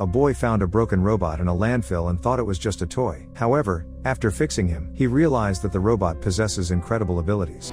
A boy found a broken robot in a landfill and thought it was just a toy. However, after fixing him, he realized that the robot possesses incredible abilities.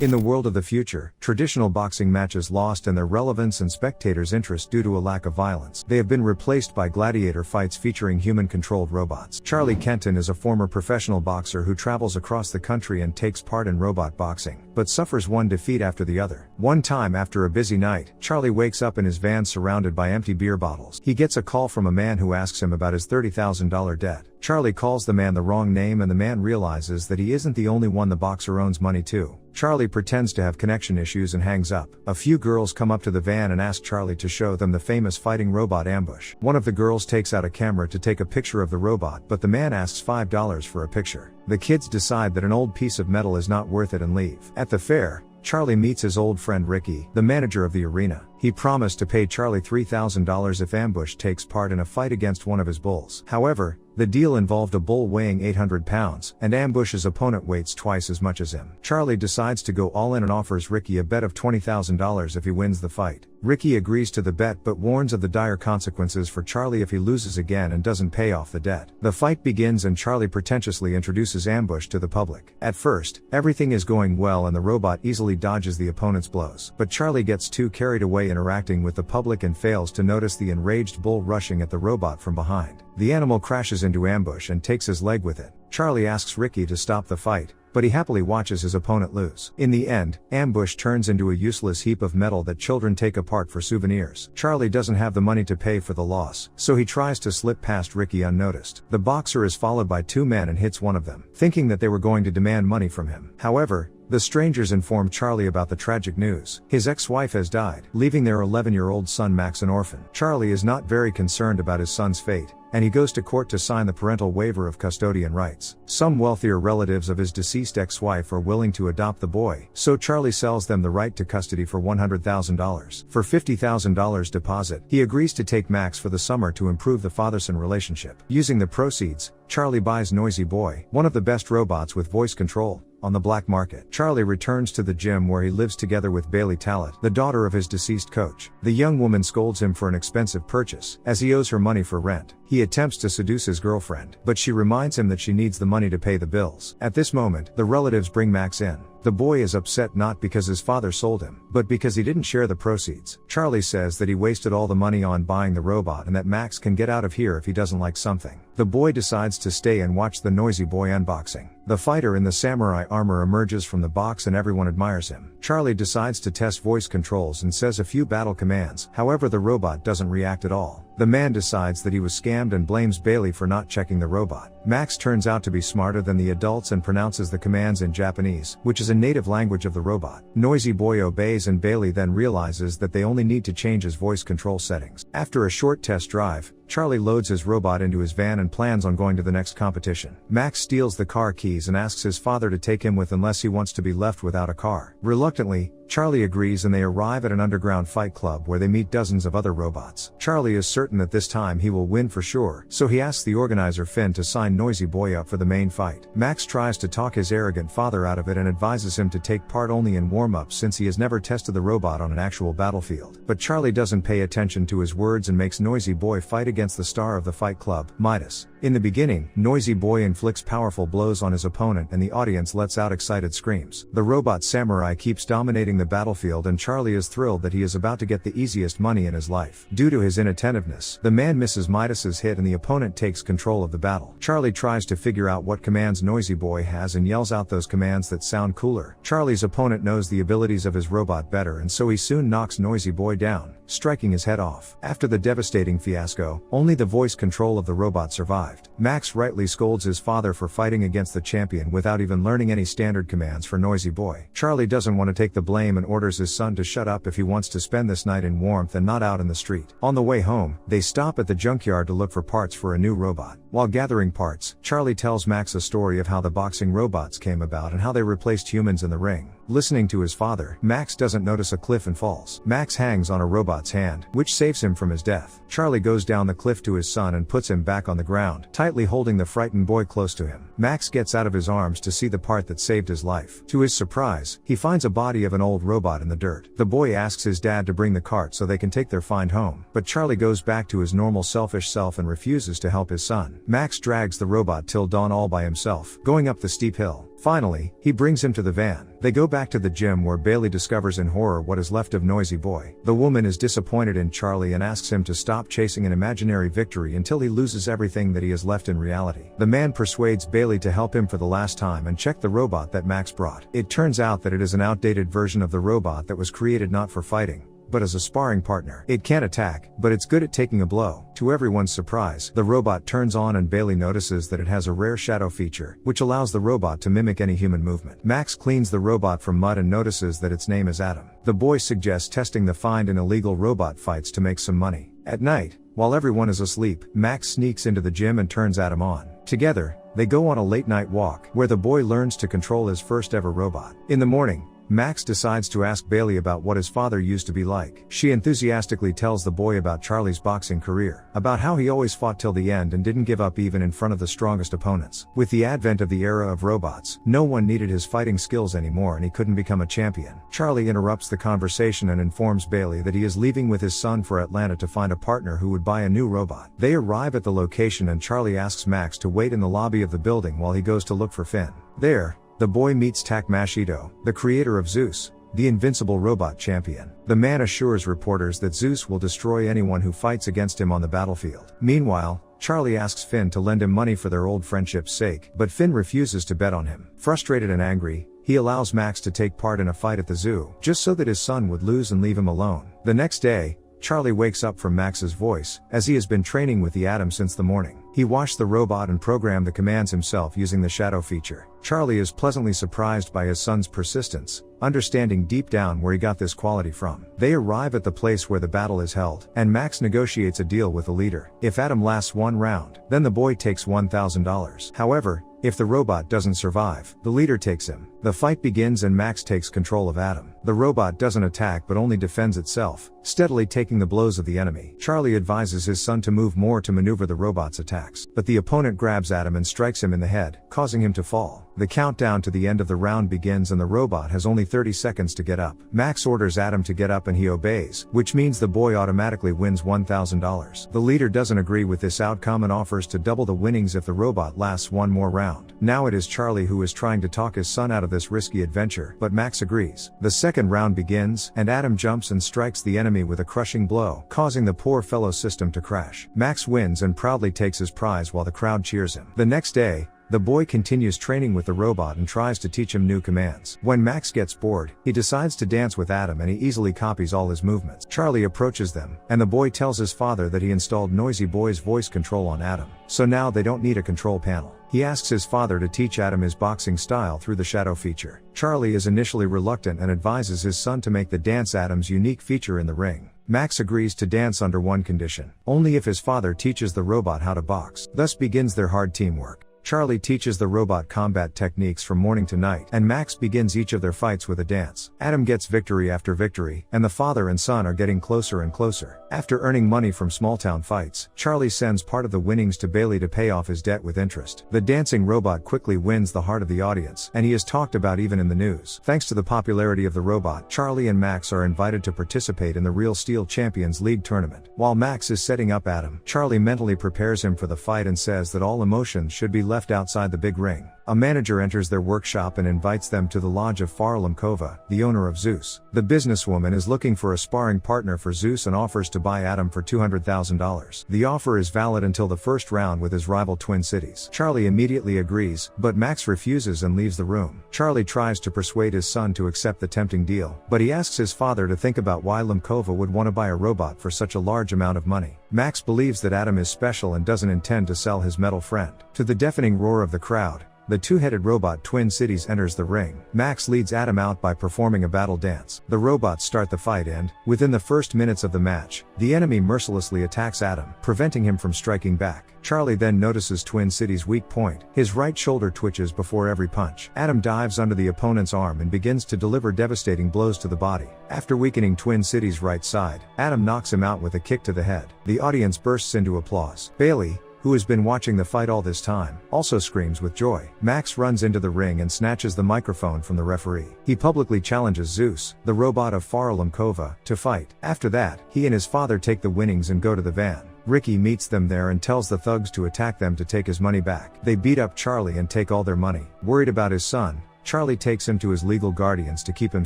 In the world of the future, traditional boxing matches lost in their relevance and spectators' interest due to a lack of violence. They have been replaced by gladiator fights featuring human-controlled robots. Charlie Kenton is a former professional boxer who travels across the country and takes part in robot boxing, but suffers one defeat after the other. One time after a busy night, Charlie wakes up in his van surrounded by empty beer bottles. He gets a call from a man who asks him about his $30,000 debt. Charlie calls the man the wrong name and the man realizes that he isn't the only one the boxer owns money to. Charlie pretends to have connection issues and hangs up. A few girls come up to the van and ask Charlie to show them the famous fighting robot Ambush. One of the girls takes out a camera to take a picture of the robot, but the man asks $5 for a picture. The kids decide that an old piece of metal is not worth it and leave. At the fair, Charlie meets his old friend Ricky, the manager of the arena. He promised to pay Charlie $3,000 if Ambush takes part in a fight against one of his bulls. However, the deal involved a bull weighing 800 pounds, and Ambush's opponent weighs twice as much as him. Charlie decides to go all in and offers Ricky a bet of $20,000 if he wins the fight. Ricky agrees to the bet but warns of the dire consequences for Charlie if he loses again and doesn't pay off the debt. The fight begins and Charlie pretentiously introduces Ambush to the public. At first, everything is going well and the robot easily dodges the opponent's blows. But Charlie gets too carried away interacting with the public and fails to notice the enraged bull rushing at the robot from behind. The animal crashes into Ambush and takes his leg with it. Charlie asks Ricky to stop the fight, but he happily watches his opponent lose. In the end, Ambush turns into a useless heap of metal that children take apart for souvenirs. Charlie doesn't have the money to pay for the loss, so he tries to slip past Ricky unnoticed. The boxer is followed by two men and hits one of them, thinking that they were going to demand money from him. However, the strangers inform Charlie about the tragic news. His ex-wife has died, leaving their 11-year-old son Max an orphan. Charlie is not very concerned about his son's fate, and he goes to court to sign the parental waiver of custodian rights. Some wealthier relatives of his deceased ex-wife are willing to adopt the boy, so Charlie sells them the right to custody for $100,000. For $50,000 deposit, he agrees to take Max for the summer to improve the father-son relationship. Using the proceeds, Charlie buys Noisy Boy, one of the best robots with voice control, on the black market. Charlie returns to the gym where he lives together with Bailey Tallet, the daughter of his deceased coach. The young woman scolds him for an expensive purchase, as he owes her money for rent. He attempts to seduce his girlfriend, but she reminds him that she needs the money to pay the bills. At this moment, the relatives bring Max in. The boy is upset not because his father sold him, but because he didn't share the proceeds. Charlie says that he wasted all the money on buying the robot and that Max can get out of here if he doesn't like something. The boy decides to stay and watch the Noisy Boy unboxing. The fighter in the samurai armor emerges from the box and everyone admires him. Charlie decides to test voice controls and says a few battle commands, however the robot doesn't react at all. The man decides that he was scammed and blames Bailey for not checking the robot. Max turns out to be smarter than the adults and pronounces the commands in Japanese, which is a native language of the robot. Noisy Boy obeys and Bailey then realizes that they only need to change his voice control settings. After a short test drive, Charlie loads his robot into his van and plans on going to the next competition. Max steals the car keys and asks his father to take him with unless he wants to be left without a car. Reluctantly, Charlie agrees and they arrive at an underground fight club where they meet dozens of other robots. Charlie is certain that this time he will win for sure, so he asks the organizer Finn to sign Noisy Boy up for the main fight. Max tries to talk his arrogant father out of it and advises him to take part only in warm-ups since he has never tested the robot on an actual battlefield. But Charlie doesn't pay attention to his words and makes Noisy Boy fight against the star of the fight club, Midas. In the beginning, Noisy Boy inflicts powerful blows on his opponent and the audience lets out excited screams. The robot samurai keeps dominating the battlefield and Charlie is thrilled that he is about to get the easiest money in his life. Due to his inattentiveness, the man misses Midas's hit and the opponent takes control of the battle. Charlie tries to figure out what commands Noisy Boy has and yells out those commands that sound cooler. Charlie's opponent knows the abilities of his robot better and so he soon knocks Noisy Boy down, striking his head off. After the devastating fiasco, only the voice control of the robot survived. Max rightly scolds his father for fighting against the champion without even learning any standard commands for Noisy Boy. Charlie doesn't want to take the blame and orders his son to shut up if he wants to spend this night in warmth and not out in the street. On the way home, they stop at the junkyard to look for parts for a new robot. While gathering parts, Charlie tells Max a story of how the boxing robots came about and how they replaced humans in the ring. Listening to his father, Max doesn't notice a cliff and falls. Max hangs on a robot's hand, which saves him from his death. Charlie goes down the cliff to his son and puts him back on the ground, tightly holding the frightened boy close to him. Max gets out of his arms to see the part that saved his life. To his surprise, he finds a body of an old robot in the dirt. The boy asks his dad to bring the cart so they can take their find home, but Charlie goes back to his normal selfish self and refuses to help his son. Max drags the robot till dawn all by himself, going up the steep hill. Finally, he brings him to the van. They go back to the gym where Bailey discovers in horror what is left of Noisy Boy. The woman is disappointed in Charlie and asks him to stop chasing an imaginary victory until he loses everything that he has left in reality. The man persuades Bailey to help him for the last time and check the robot that Max brought. It turns out that it is an outdated version of the robot that was created not for fighting, but as a sparring partner. It can't attack, but it's good at taking a blow. To everyone's surprise, the robot turns on and Bailey notices that it has a rare shadow feature, which allows the robot to mimic any human movement. Max cleans the robot from mud and notices that its name is Adam. The boy suggests testing the find in illegal robot fights to make some money. At night, while everyone is asleep, Max sneaks into the gym and turns Adam on. Together, they go on a late-night walk, where the boy learns to control his first ever robot. In the morning, Max decides to ask Bailey about what his father used to be like. She enthusiastically tells the boy about Charlie's boxing career, about how he always fought till the end and didn't give up even in front of the strongest opponents. With the advent of the era of robots, no one needed his fighting skills anymore and he couldn't become a champion. Charlie interrupts the conversation and informs Bailey that he is leaving with his son for Atlanta to find a partner who would buy a new robot. They arrive at the location and Charlie asks Max to wait in the lobby of the building while he goes to look for Finn. There, the boy meets Takashi Ito, the creator of Zeus, the invincible robot champion. The man assures reporters that Zeus will destroy anyone who fights against him on the battlefield. Meanwhile, Charlie asks Finn to lend him money for their old friendship's sake, but Finn refuses to bet on him. Frustrated and angry, he allows Max to take part in a fight at the zoo, just so that his son would lose and leave him alone. The next day, Charlie wakes up from Max's voice, as he has been training with the Atom since the morning. He washed the robot and programmed the commands himself using the shadow feature. Charlie is pleasantly surprised by his son's persistence, understanding deep down where he got this quality from. They arrive at the place where the battle is held, and Max negotiates a deal with the leader. If Adam lasts one round, then the boy takes $1,000. However, if the robot doesn't survive, the leader takes him. The fight begins and Max takes control of Adam. The robot doesn't attack but only defends itself, steadily taking the blows of the enemy. Charlie advises his son to move more to maneuver the robot's attacks, but the opponent grabs Adam and strikes him in the head, causing him to fall. The countdown to the end of the round begins and the robot has only 30 seconds to get up. Max orders Adam to get up and he obeys, which means the boy automatically wins $1,000. The leader doesn't agree with this outcome and offers to double the winnings if the robot lasts one more round. Now it is Charlie who is trying to talk his son out of this risky adventure, but Max agrees. The second round begins, and Adam jumps and strikes the enemy with a crushing blow, causing the poor fellow's system to crash. Max wins and proudly takes his prize while the crowd cheers him. The next day, the boy continues training with the robot and tries to teach him new commands. When Max gets bored, he decides to dance with Adam and he easily copies all his movements. Charlie approaches them, and the boy tells his father that he installed Noisy Boy's voice control on Adam, so now they don't need a control panel. He asks his father to teach Adam his boxing style through the shadow feature. Charlie is initially reluctant and advises his son to make the dance Adam's unique feature in the ring. Max agrees to dance under one condition: only if his father teaches the robot how to box. Thus begins their hard teamwork. Charlie teaches the robot combat techniques from morning to night, and Max begins each of their fights with a dance. Adam gets victory after victory, and the father and son are getting closer and closer. After earning money from small-town fights, Charlie sends part of the winnings to Bailey to pay off his debt with interest. The dancing robot quickly wins the heart of the audience, and he is talked about even in the news. Thanks to the popularity of the robot, Charlie and Max are invited to participate in the Real Steel Champions League tournament. While Max is setting up Adam, Charlie mentally prepares him for the fight and says that all emotions should be left outside the big ring. A manager enters their workshop and invites them to the lodge of Farah Lemkova, the owner of Zeus. The businesswoman is looking for a sparring partner for Zeus and offers to buy Adam for $200,000. The offer is valid until the first round with his rival Twin Cities. Charlie immediately agrees, but Max refuses and leaves the room. Charlie tries to persuade his son to accept the tempting deal, but he asks his father to think about why Lemkova would want to buy a robot for such a large amount of money. Max believes that Adam is special and doesn't intend to sell his metal friend. To the deafening roar of the crowd, the two-headed robot Twin Cities enters the ring. Max leads Adam out by performing a battle dance. The robots start the fight and, within the first minutes of the match, the enemy mercilessly attacks Adam, preventing him from striking back. Charlie then notices Twin Cities' weak point. His right shoulder twitches before every punch. Adam dives under the opponent's arm and begins to deliver devastating blows to the body. After weakening Twin Cities' right side, Adam knocks him out with a kick to the head. The audience bursts into applause. Bailey, who has been watching the fight all this time, also screams with joy. Max runs into the ring and snatches the microphone from the referee. He publicly challenges Zeus, the robot of Farah Lemkova, to fight. After that, he and his father take the winnings and go to the van. Ricky meets them there and tells the thugs to attack them to take his money back. They beat up Charlie and take all their money. Worried about his son, Charlie takes him to his legal guardians to keep him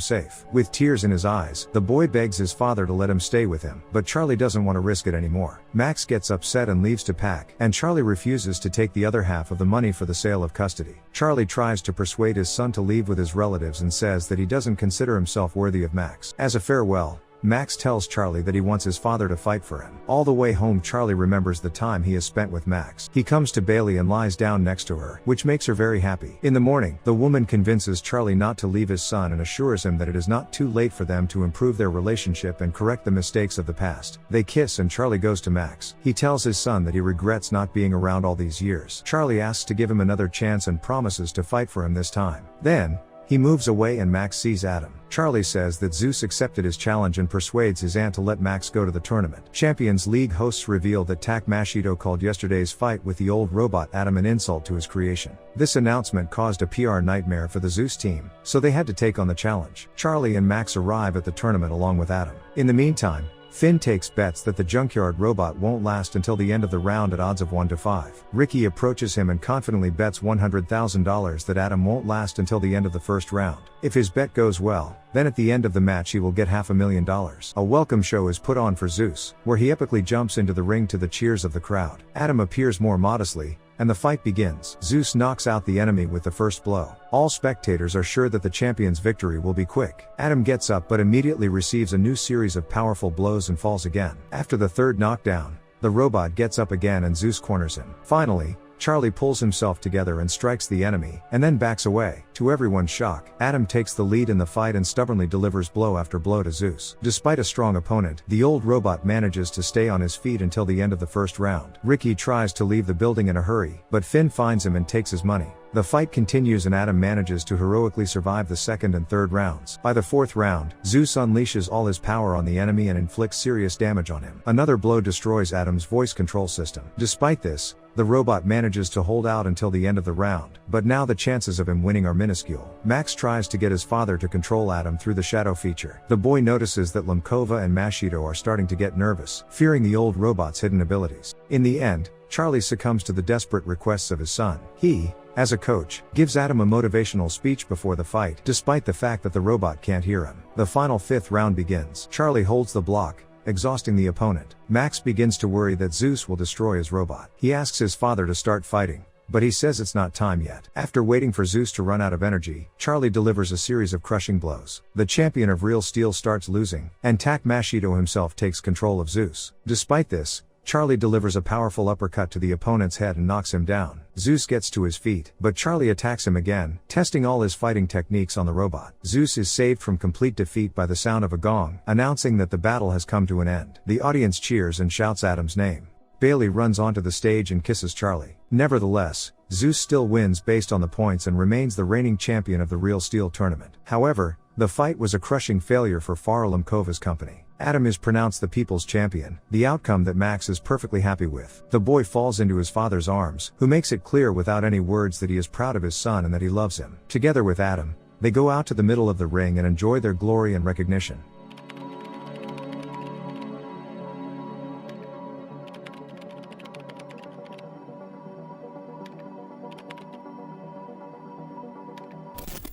safe. With tears in his eyes, the boy begs his father to let him stay with him, but Charlie doesn't want to risk it anymore. Max gets upset and leaves to pack, and Charlie refuses to take the other half of the money for the sale of custody. Charlie tries to persuade his son to leave with his relatives and says that he doesn't consider himself worthy of Max. As a farewell, Max tells Charlie that he wants his father to fight for him. All the way home, Charlie remembers the time he has spent with Max. He comes to Bailey and lies down next to her, which makes her very happy. In the morning, the woman convinces Charlie not to leave his son and assures him that it is not too late for them to improve their relationship and correct the mistakes of the past. They kiss and Charlie goes to Max. He tells his son that he regrets not being around all these years. Charlie asks to give him another chance and promises to fight for him this time. Then, he moves away and Max sees Adam. Charlie says that Zeus accepted his challenge and persuades his aunt to let Max go to the tournament. Champions League hosts reveal that Tak Machito called yesterday's fight with the old robot Adam an insult to his creation. This announcement caused a PR nightmare for the Zeus team, so they had to take on the challenge. Charlie and Max arrive at the tournament along with Adam. In the meantime, Finn takes bets that the junkyard robot won't last until the end of the round at odds of 1 to 5. Ricky approaches him and confidently bets $100,000 that Adam won't last until the end of the first round. If his bet goes well, then at the end of the match he will get $500,000. A welcome show is put on for Zeus, where he epically jumps into the ring to the cheers of the crowd. Adam appears more modestly, and the fight begins. Zeus knocks out the enemy with the first blow. All spectators are sure that the champion's victory will be quick. Adam gets up but immediately receives a new series of powerful blows and falls again. After the third knockdown, the robot gets up again and Zeus corners him. Finally, Charlie pulls himself together and strikes the enemy, and then backs away. To everyone's shock, Adam takes the lead in the fight and stubbornly delivers blow after blow to Zeus. Despite a strong opponent, the old robot manages to stay on his feet until the end of the first round. Ricky tries to leave the building in a hurry, but Finn finds him and takes his money. The fight continues and Adam manages to heroically survive the second and third rounds. By the fourth round, Zeus unleashes all his power on the enemy and inflicts serious damage on him. Another blow destroys Adam's voice control system. Despite this, the robot manages to hold out until the end of the round, but now the chances of him winning are minuscule. Max tries to get his father to control Adam through the shadow feature. The boy notices that Lemkova and Machito are starting to get nervous, fearing the old robot's hidden abilities. In the end, Charlie succumbs to the desperate requests of his son. He, as a coach, gives Adam a motivational speech before the fight, despite the fact that the robot can't hear him. The final fifth round begins. Charlie holds the block, exhausting the opponent. Max begins to worry that Zeus will destroy his robot. He asks his father to start fighting, but he says it's not time yet. After waiting for Zeus to run out of energy, Charlie delivers a series of crushing blows. The champion of Real Steel starts losing, and Tak Machito himself takes control of Zeus. Despite this, Charlie delivers a powerful uppercut to the opponent's head and knocks him down. Zeus gets to his feet, but Charlie attacks him again, testing all his fighting techniques on the robot. Zeus is saved from complete defeat by the sound of a gong, announcing that the battle has come to an end. The audience cheers and shouts Adam's name. Bailey runs onto the stage and kisses Charlie. Nevertheless, Zeus still wins based on the points and remains the reigning champion of the Real Steel tournament. However, the fight was a crushing failure for Farah Lemkova's company. Adam is pronounced the people's champion, the outcome that Max is perfectly happy with. The boy falls into his father's arms, who makes it clear without any words that he is proud of his son and that he loves him. Together with Adam, they go out to the middle of the ring and enjoy their glory and recognition.